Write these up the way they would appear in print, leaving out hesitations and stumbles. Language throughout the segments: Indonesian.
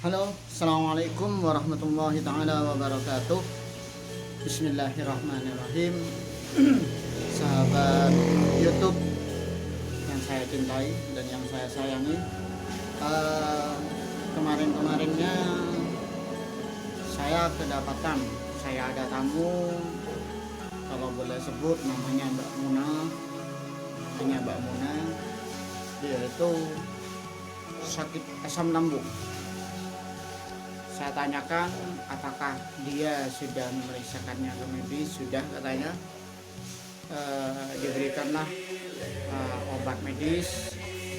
Halo, assalamualaikum warahmatullahi taala wabarakatuh. Bismillahirrahmanirrahim. Sahabat YouTube yang saya cintai dan yang saya sayangi, kemarin-kemarinnya saya kedapatan, saya ada tamu, kalau boleh sebut namanya Mbak Muna. Dia itu sakit asam lambung. Saya tanyakan apakah dia sudah memeriksakannya ke medis. Sudah, katanya. Diberikanlah obat medis.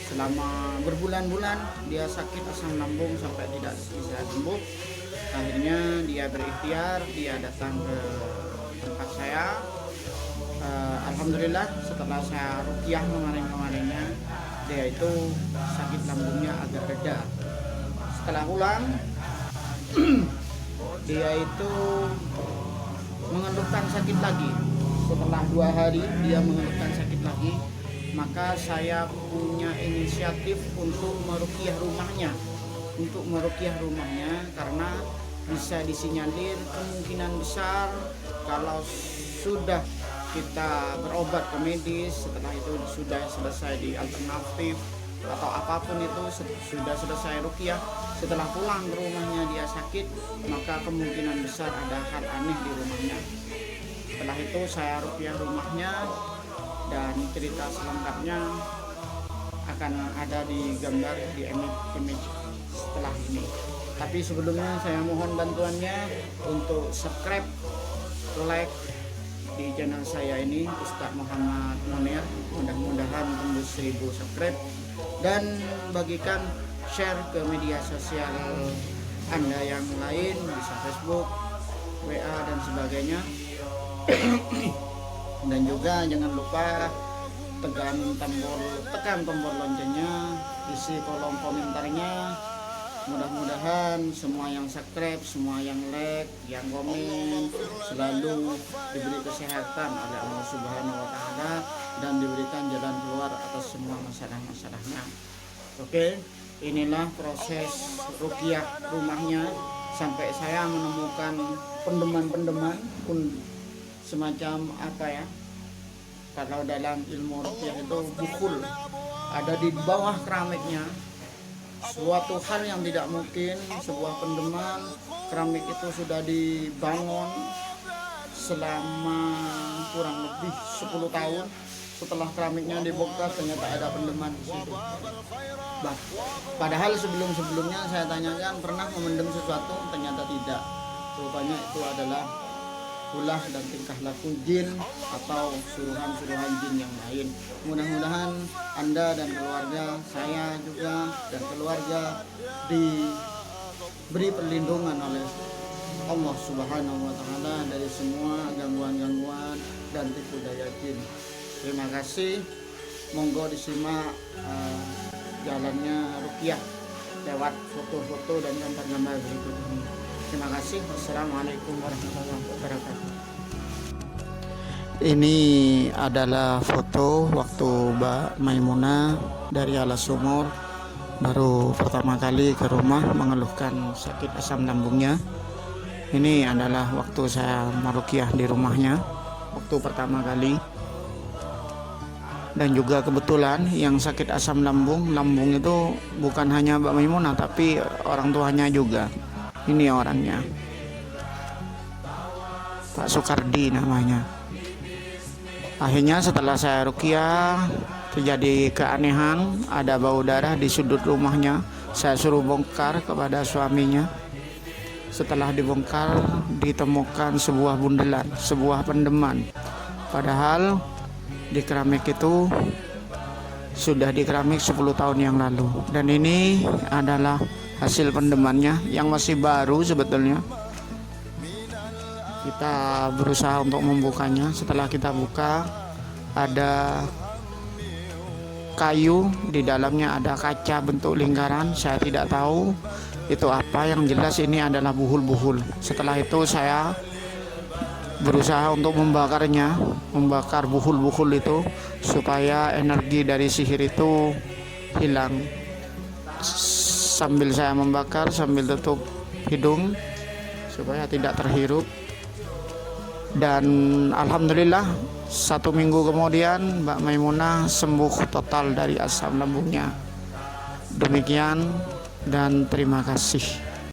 Selama berbulan-bulan dia sakit asam lambung sampai tidak bisa sembuh. Akhirnya dia berikhtiar, dia datang ke tempat saya. Alhamdulillah, setelah saya ruqyah kemarin-kemarinnya, dia itu sakit lambungnya agak reda. Setelah pulang, dia itu mengeluhkan sakit lagi. Setelah 2 hari dia mengeluhkan sakit lagi, maka saya punya inisiatif untuk meruqyah rumahnya, karena bisa disinyalir kemungkinan besar kalau sudah kita berobat ke medis, setelah itu sudah selesai di alternatif atau apapun itu, sudah selesai ruqyah, setelah pulang ke rumahnya dia sakit, maka kemungkinan besar ada hal aneh di rumahnya. Setelah itu saya ruqyah rumahnya, dan cerita selengkapnya akan ada di gambar di image setelah ini. Tapi sebelumnya saya mohon bantuannya untuk subscribe, like di channel saya ini, Ustadz Muhammad Munir. Mudah-mudahan tembus 1000 subscribe, dan bagikan, share ke media sosial Anda yang lain, bisa Facebook, WA dan sebagainya. Dan juga jangan lupa tekan tombol loncengnya, isi kolom komentarnya. Mudah-mudahan semua yang subscribe, semua yang like, yang komen selalu diberi kesehatan oleh Allah Subhanahu wa taala dan diberikan jalan keluar atas semua masalah-masalahnya. Oke, inilah proses ruqyah rumahnya sampai saya menemukan pendeman-pendeman semacam apa ya? Kalau dalam ilmu ruqyah itu bukul ada di bawah keramiknya. Suatu hal yang tidak mungkin, sebuah pendeman keramik itu sudah dibangun selama kurang lebih 10 tahun. Setelah keramiknya dibongkar, ternyata ada pendeman di situ. Padahal sebelumnya saya tanyakan pernah memendam sesuatu, ternyata tidak. Rupanya itu adalah ulah dan tingkah laku jin atau suruhan-suruhan jin yang lain. Mudah-mudahan Anda dan keluarga, saya juga dan keluarga diberi perlindungan oleh Allah Subhanahu wa taala dari semua gangguan-gangguan dan tipu daya jin. Terima kasih. Monggo disimak jalannya ruqyah lewat foto-foto dan gambar-gambar berikut ini. Terima kasih. Wassalamualaikum warahmatullahi wabarakatuh. Ini adalah foto waktu Mbak Maimunah dari Alas Sumur baru pertama kali ke rumah mengeluhkan sakit asam lambungnya. Ini adalah waktu saya meruqyah di rumahnya waktu pertama kali. Dan juga kebetulan yang sakit asam lambung itu bukan hanya Mbak Maimunah tapi orang tuanya juga. Ini orangnya, Pak Sukardi namanya. Akhirnya setelah saya ruqyah terjadi keanehan, ada bau darah di sudut rumahnya. Saya suruh bongkar kepada suaminya. Setelah dibongkar ditemukan sebuah bundelan, sebuah pendeman. Padahal di keramik itu sudah di keramik 10 tahun yang lalu. Dan ini adalah hasil pendemannya yang masih baru sebetulnya. Kita berusaha untuk membukanya. Setelah kita buka, ada kayu, di dalamnya ada kaca bentuk lingkaran. Saya tidak tahu itu apa, yang jelas ini adalah buhul-buhul. Setelah itu saya berusaha untuk membakar buhul-buhul itu supaya energi dari sihir itu hilang. sambil saya membakar, sambil tutup hidung supaya tidak terhirup. Dan alhamdulillah 1 minggu kemudian Mbak Maimunah sembuh total dari asam lambungnya. Demikian dan terima kasih.